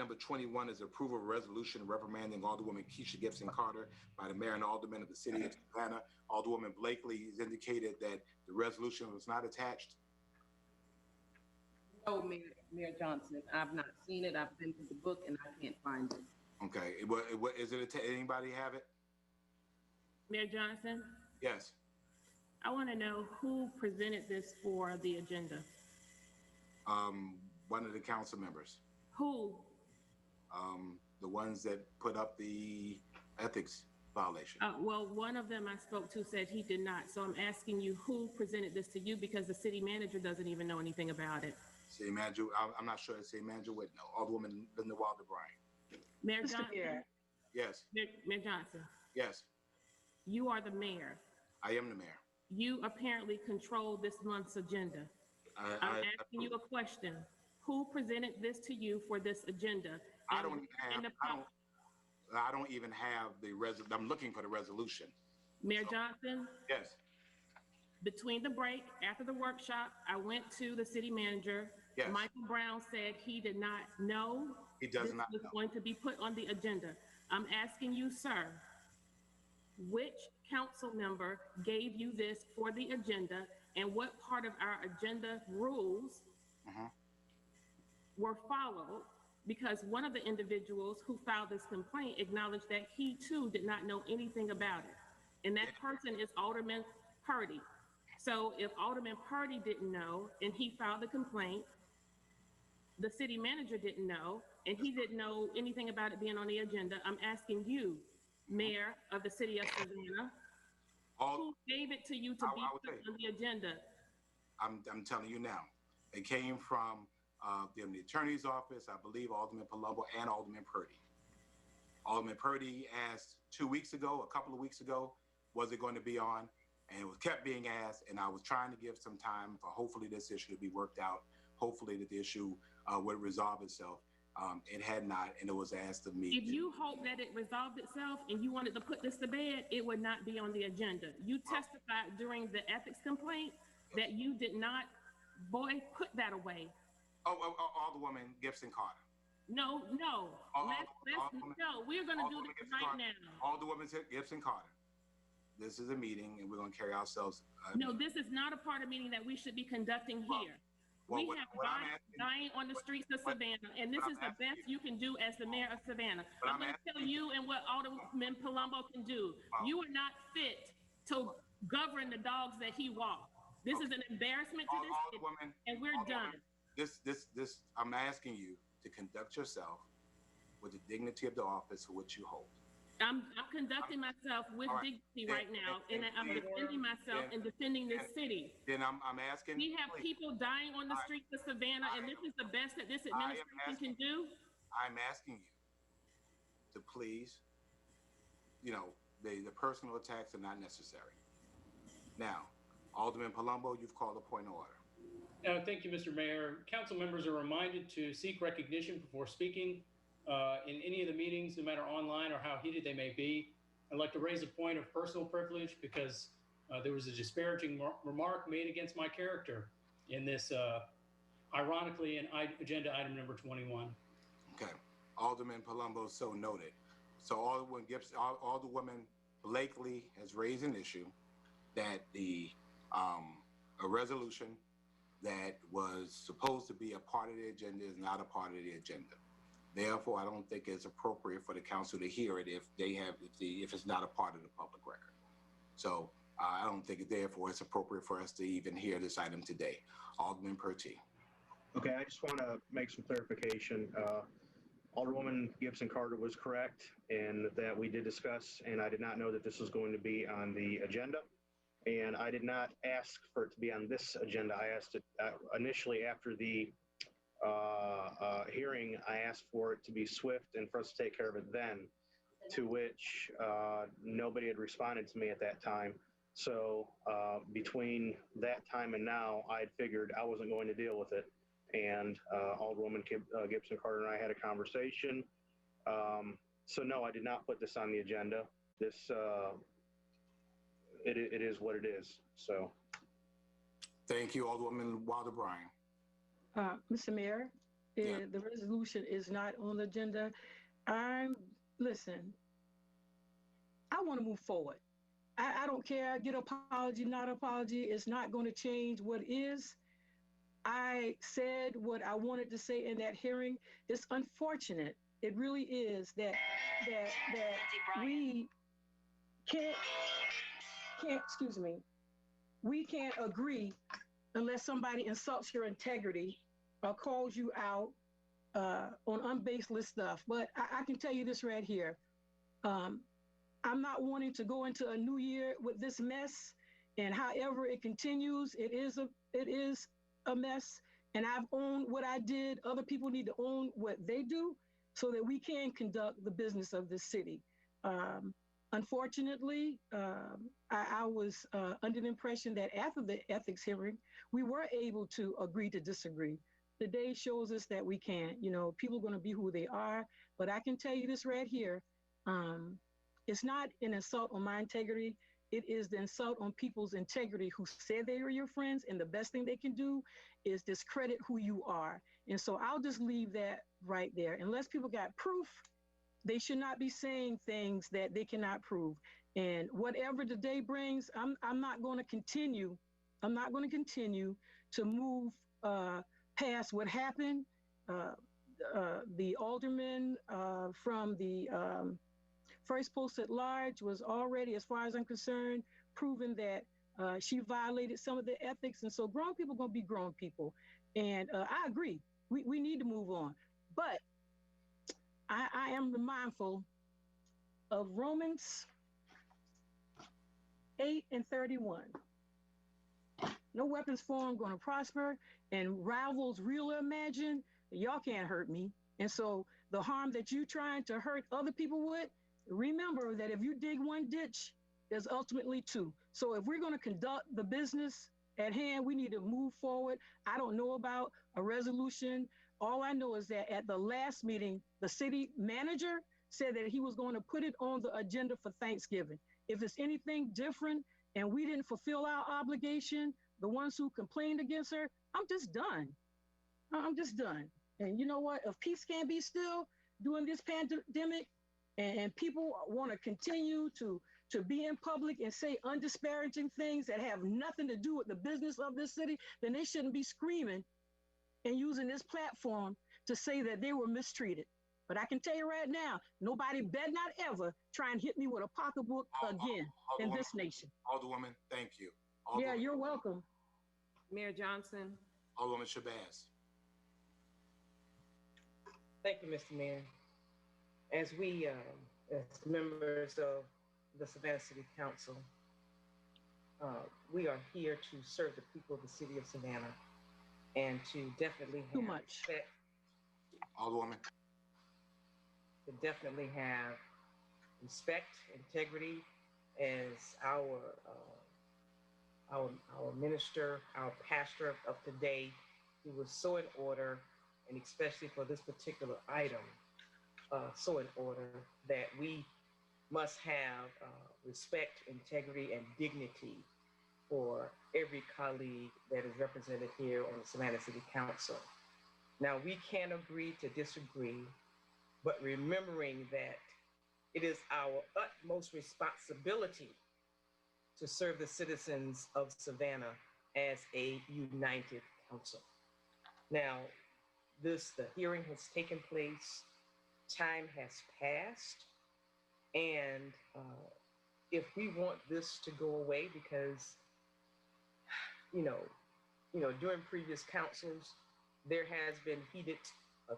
number 21 is approval of a resolution reprimanding Alderwoman Kesha Gibson-Carter by the mayor and aldermen of the city of Savannah. Alderwoman Blakely has indicated that the resolution was not attached. No, Mayor Johnson, I've not seen it. I've been through the book and I can't find it. Okay, what is it? Anybody have it? Mayor Johnson? Yes. I want to know who presented this for the agenda. One of the council members. Who? The ones that put up the ethics violation. Well, one of them I spoke to said he did not. So I'm asking you who presented this to you, because the city manager doesn't even know anything about it. City manager, I'm not sure the city manager would know. Alderwoman Linda Wilder-Bryan. Mayor Johnson? Yes. Mayor Johnson? Yes. You are the mayor. I am the mayor. You apparently control this month's agenda. I'm asking you a question. Who presented this to you for this agenda? I don't even have the I'm looking for the resolution. Mayor Johnson? Yes. Between the break, after the workshop, I went to the city manager. Yes. Michael Brown said he did not know He does not this was know. going to be put on the agenda. I'm asking you, sir, which council member gave you this for the agenda, and what part of our agenda rules were followed? Because one of the individuals who filed this complaint acknowledged that he too did not know anything about it. And that person is Alderman Purdy. So if Alderman Purdy didn't know and he filed the complaint, the city manager didn't know, and he didn't know anything about it being on the agenda, I'm asking you, Mayor of the city of Savannah, who gave it to you to be put on the agenda? I'm telling you now. It came from the attorney's office, I believe Alderman Palumbo and Alderman Purdy. Alderman Purdy asked 2 weeks ago, a couple of weeks ago, was it going to be on? And it was kept being asked, and I was trying to give some time for hopefully this issue to be worked out. Hopefully that the issue would resolve itself. It had not, and it was asked of me. If you hope that it resolved itself and you wanted to put this to bed, it would not be on the agenda. You testified during the ethics complaint that you did not, put that away. Alderwoman Gibson-Carter. No. No, we're going to do this right now. Alderwoman Gibson-Carter. This is a meeting, and we're going to carry ourselves. No, this is not a part of meeting that we should be conducting here. We have dying on the streets of Savannah, and this is the best you can do as the mayor of Savannah. I'm going to tell you and what Alderman Palumbo can do. You are not fit to govern the dogs that he walks. This is an embarrassment to this city, and we're done. I'm asking you to conduct yourself with the dignity of the office for which you hold. I'm conducting myself with dignity right now, and I'm defending myself and defending this city. Then I'm asking. We have people dying on the streets of Savannah, and this is the best that this administration can do. I'm asking you to please, the personal attacks are not necessary. Now, Alderman Palumbo, you've called a point of order. Thank you, Mr. Mayor. Council members are reminded to seek recognition before speaking in any of the meetings, no matter online or how heated they may be. I'd like to raise a point of personal privilege because there was a disparaging remark made against my character in this, ironically, in agenda item number 21. Okay. Alderman Palumbo, so noted. So Alderwoman Blakely has raised an issue that a resolution that was supposed to be a part of the agenda is not a part of the agenda. Therefore, I don't think it's appropriate for the council to hear it if it's not a part of the public record. So I don't think therefore it's appropriate for us to even hear this item today. Alderman Purdy. Okay, I just want to make some clarification. Alderwoman Gibson-Carter was correct in that we did discuss, and I did not know that this was going to be on the agenda. And I did not ask for it to be on this agenda. I asked it initially after the hearing, I asked for it to be swift and for us to take care of it then, to which nobody had responded to me at that time. So between that time and now, I had figured I wasn't going to deal with it. And Alderwoman Gibson-Carter and I had a conversation. So no, I did not put this on the agenda. This, it is what it is, so. Thank you, Alderwoman Wilder-Bryan. Mr. Mayor? Yeah. The resolution is not on the agenda. Listen, I want to move forward. I don't care, get apology, not apology. It's not going to change what is. I said what I wanted to say in that hearing. It's unfortunate. It really is that we can't excuse me. We can't agree unless somebody insults your integrity or calls you out on unbaseless stuff. But I can tell you this right here. I'm not wanting to go into a new year with this mess. And however it continues, it is a mess. And I've owned what I did. Other people need to own what they do so that we can conduct the business of this city. Unfortunately, I was under the impression that after the ethics hearing, we were able to agree to disagree. The day shows us that we can't. You know, people are going to be who they are. But I can tell you this right here. It's not an insult on my integrity. It is the insult on people's integrity who said they were your friends, and the best thing they can do is discredit who you are. And so I'll just leave that right there. Unless people got proof, they should not be saying things that they cannot prove. And whatever the day brings, I'm not going to continue. I'm not going to continue to move past what happened. The alderman from the first post at large was already, as far as I'm concerned, proven that she violated some of the ethics. And so grown people are going to be grown people. And I agree. We need to move on. But I am mindful of Romans 8:31. No weapons formed going to prosper, and rivals real or imagined, y'all can't hurt me. And so the harm that you trying to hurt other people with, remember that if you dig one ditch, there's ultimately two. So if we're going to conduct the business at hand, we need to move forward. I don't know about a resolution. All I know is that at the last meeting, the city manager said that he was going to put it on the agenda for Thanksgiving. If it's anything different and we didn't fulfill our obligation, the ones who complained against her, I'm just done. I'm just done. And you know what? If peace can't be still during this pandemic, and people want to continue to be in public and say undisparaging things that have nothing to do with the business of this city, then they shouldn't be screaming and using this platform to say that they were mistreated. But I can tell you right now, nobody better not ever try and hit me with a pocketbook again in this nation. Alderwoman, thank you. Yeah, you're welcome. Mayor Johnson. Alderwoman Shabazz. Thank you, Mr. Mayor. As we, as members of the Savannah City Council, we are here to serve the people of the city of Savannah and to definitely have respect. Alderwoman. To definitely have respect, integrity, as our minister, our pastor of today, he was so in order, and especially for this particular item, so in order that we must have respect, integrity, and dignity for every colleague that is represented here on the Savannah City Council. Now, we can agree to disagree, but remembering that it is our utmost responsibility to serve the citizens of Savannah as a united council. Now, the hearing has taken place, time has passed, and if we want this to go away, because during previous councils, there has been heated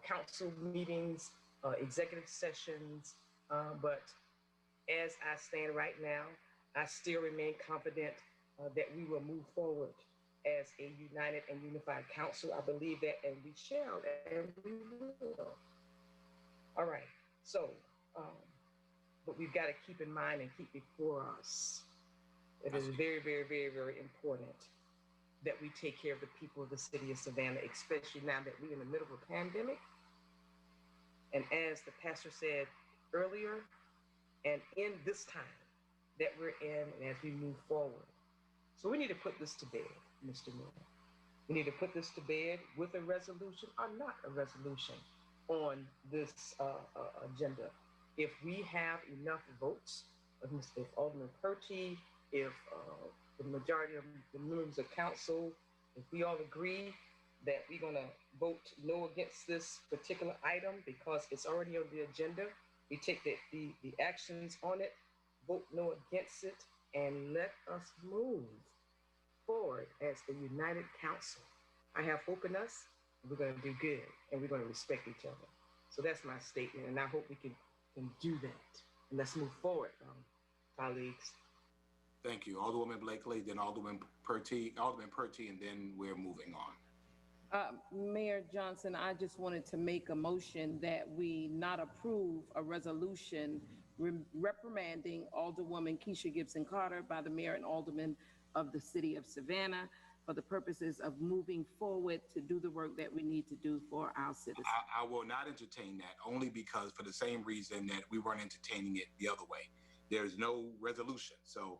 council meetings, executive sessions, but as I stand right now, I still remain confident that we will move forward as a united and unified council. I believe that, and we shall, and we will. All right, so, but we've got to keep in mind and keep before us, it is very, very, very, very important that we take care of the people of the city of Savannah, especially now that we're in the middle of a pandemic. And as the pastor said earlier, and in this time that we're in, and as we move forward. So we need to put this to bed, Mr. Mayor. We need to put this to bed with a resolution or not a resolution on this agenda. If we have enough votes, if Alderman Purty, if the majority of the members of council, if we all agree that we're going to vote no against this particular item because it's already on the agenda, we take the actions on it, vote no against it, and let us move forward as a united council. I have hope in us. We're going to do good, and we're going to respect each other. So that's my statement, and I hope we can do that. And let's move forward, colleagues. Thank you. Alderwoman Blakely, then Alderman Purty, and then we're moving on. Mayor Johnson, I just wanted to make a motion that we not approve a resolution reprimanding Alderwoman Kesha Gibson-Carter by the mayor and aldermen of the city of Savannah for the purposes of moving forward to do the work that we need to do for our citizens. I will not entertain that, only because for the same reason that we weren't entertaining it the other way. There's no resolution, so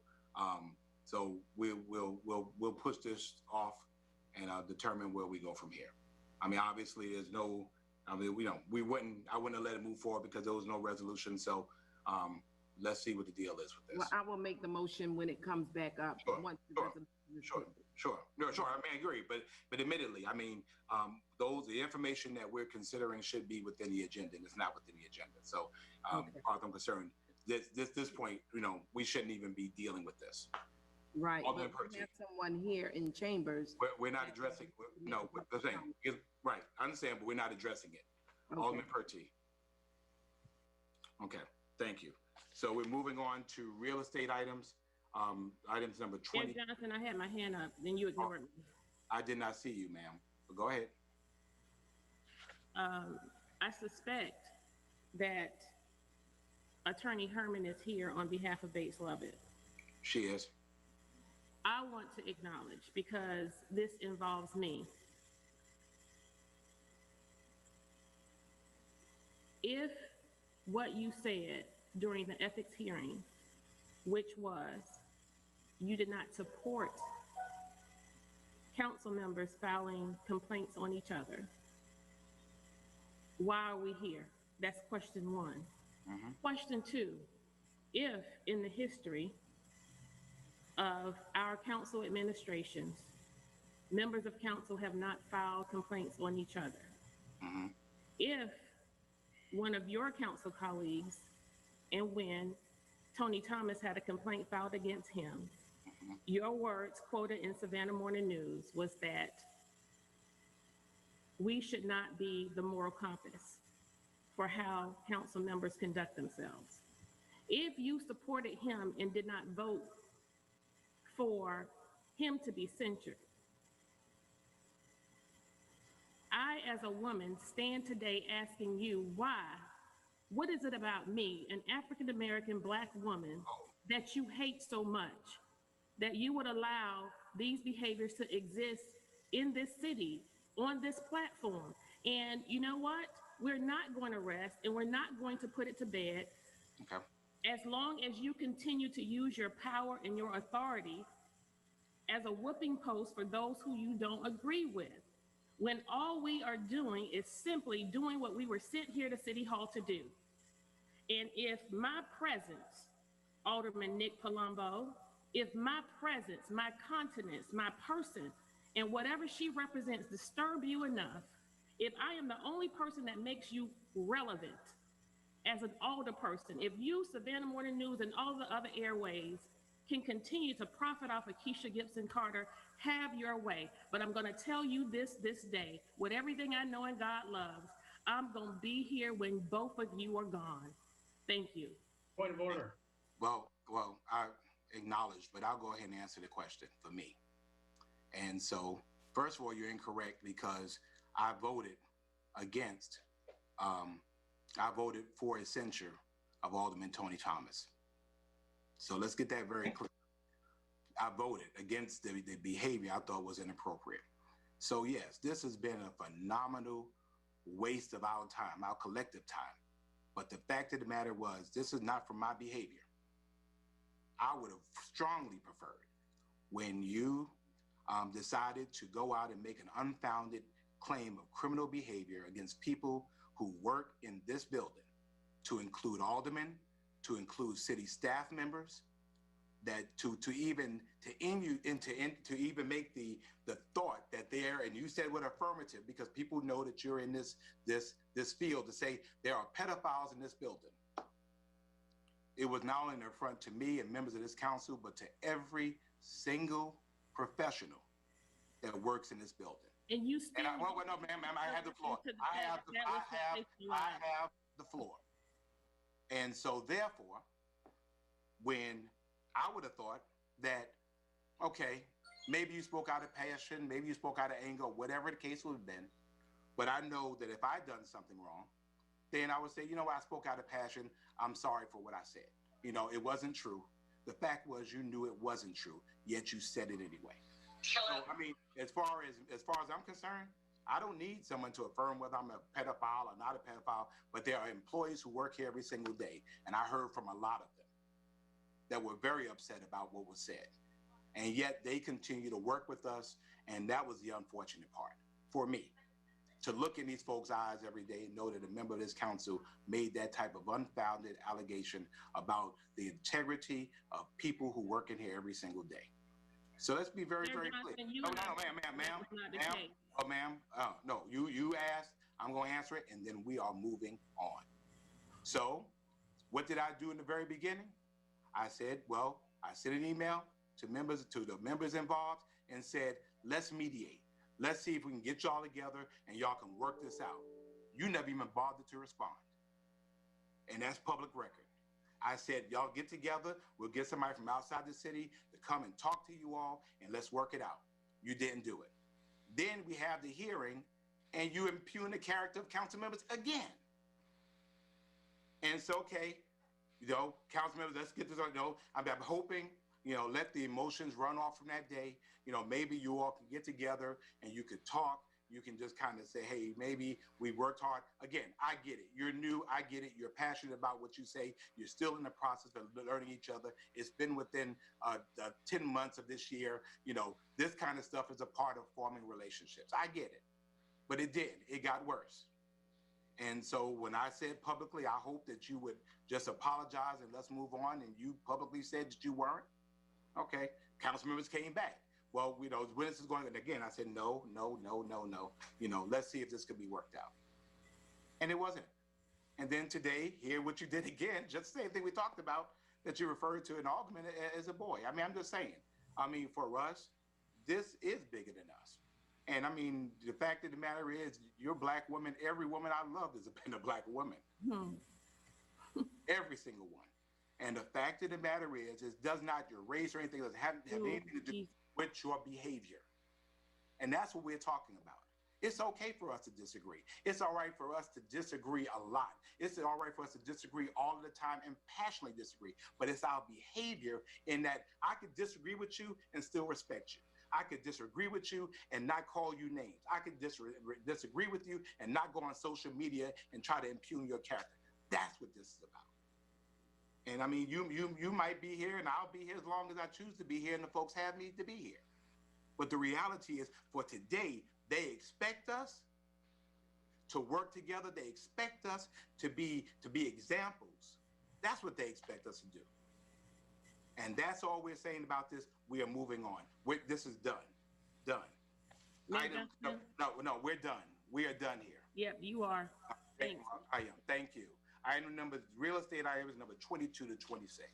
we'll push this off and determine where we go from here. I mean, obviously, there's no. I mean, I wouldn't have let it move forward because there was no resolution. So let's see what the deal is with this. Well, I will make the motion when it comes back up. Sure, once the sure, resolution is sure. approved. Sure. No, sure. I mean, I agree. But admittedly, I mean, the information that we're considering should be within the agenda, and it's not within the agenda. So, as far as I'm concerned, this point, we shouldn't even be dealing with this. Right. Alderman But Purty. we have someone here in chambers. We're not addressing. No, what I'm saying is right. I understand, but we're not addressing it. Okay. Alderman Purty. Okay. Thank you. So we're moving on to real estate items. Items number 20. Mayor Johnson, I had my hand up, then you ignored me. I did not see you, ma'am. But go ahead. I suspect that Attorney Herman is here on behalf of Bates Lovett. She is. I want to acknowledge, because this involves me. If what you said during the ethics hearing, which was you did not support council members filing complaints on each other, why are we here? That's question one. Mm-hmm. Question two, if in the history of our council administrations, members of council have not filed complaints on each other, Mm-hmm. if one of your council colleagues, and when Tony Thomas had a complaint filed against him, your words quoted in Savannah Morning News was that we should not be the moral compass for how council members conduct themselves. If you supported him and did not vote for him to be censured, I, as a woman, stand today asking you why. What is it about me, an African-American Black woman, that you hate so much, that you would allow these behaviors to exist in this city, on this platform? And you know what? We're not going to rest, and we're not going to put it to bed. Okay. As long as you continue to use your power and your authority as a whooping post for those who you don't agree with, when all we are doing is simply doing what we were sent here to City Hall to do. And if my presence, Alderman Nick Palumbo, if my presence, my continence, my person, and whatever she represents disturb you enough, if I am the only person that makes you relevant as an alderperson, if you, Savannah Morning News, and all the other airways can continue to profit off of Kesha Gibson-Carter, have your way. But I'm going to tell you this day, with everything I know and God loves, I'm going to be here when both of you are gone. Thank you. Point of order. Well, I acknowledge, but I'll go ahead and answer the question for me. And so, first of all, you're incorrect because I voted against, I voted for a censure of Alderman Tony Thomas. So let's get that very clear. I voted against the behavior I thought was inappropriate. So yes, this has been a phenomenal waste of our time, our collective time. But the fact of the matter was, this is not for my behavior. I would have strongly preferred when you decided to go out and make an unfounded claim of criminal behavior against people who work in this building, to include aldermen, to include city staff members, that to even make the thought that they're, and you said with affirmative, because people know that you're in this field, to say there are pedophiles in this building. It was not only an affront to me and members of this council, but to every single professional that works in this building. And you still. And well, no, ma'am, I have the floor. I have the floor. And so therefore, when I would have thought that, okay, maybe you spoke out of passion, maybe you spoke out of anger, whatever the case would have been, but I know that if I'd done something wrong, then I would say, you know what, I spoke out of passion, I'm sorry for what I said. You know, it wasn't true. The fact was you knew it wasn't true, yet you said it anyway. So, I mean, as far as I'm concerned, I don't need someone to affirm whether I'm a pedophile or not a pedophile, but there are employees who work here every single day, and I heard from a lot of them that were very upset about what was said. And yet they continue to work with us, and that was the unfortunate part for me, to look in these folks' eyes every day and know that a member of this council made that type of unfounded allegation about the integrity of people who work in here every single day. So let's be very, very clear. No, ma'am. No, you asked, I'm going to answer it, and then we are moving on. So what did I do in the very beginning? I said, well, I sent an email to the members involved and said, let's mediate. Let's see if we can get y'all together and y'all can work this out. You never even bothered to respond. And that's public record. I said, y'all get together. We'll get somebody from outside the city to come and talk to you all, and let's work it out. You didn't do it. Then we have the hearing, and you impugn the character of council members again. And it's okay, you know, council members, let's get this on. You know, I'm hoping, you know, let the emotions run off from that day. You know, maybe you all can get together and you could talk. You can just kind of say, hey, maybe we worked hard. Again, I get it. You're new. I get it. You're passionate about what you say. You're still in the process of learning each other. It's been within 10 months of this year. You know, this kind of stuff is a part of forming relationships. I get it. But it did. It got worse. And so when I said publicly, I hope that you would just apologize and let's move on. And you publicly said that you weren't. Okay. Council members came back. Well, you know, when this is going, and again, I said, no. You know, let's see if this could be worked out. And it wasn't. And then today, hear what you did again, just the same thing we talked about, that you referred to an alderman as a boy. I mean, I'm just saying. I mean, for us, this is bigger than us. And I mean, the fact of the matter is, you're a black woman. Every woman I love has been a black woman. Every single one. And the fact of the matter is does not your race or anything, doesn't have anything to do with your behavior. And that's what we're talking about. It's okay for us to disagree. It's all right for us to disagree a lot. It's all right for us to disagree all of the time and passionately disagree. But it's our behavior in that I could disagree with you and still respect you. I could disagree with you and not call you names. I could disagree with you and not go on social media and try to impugn your character. That's what this is about. And I mean, you might be here and I'll be here as long as I choose to be here and the folks have me to be here. But the reality is, for today, they expect us to work together. They expect us to be examples. That's what they expect us to do. And that's all we're saying about this. We are moving on. This is done. Done. No, we're done. We are done here. Yep, you are. Thanks. I am. Thank you. Item number, real estate item is number 22 to 26.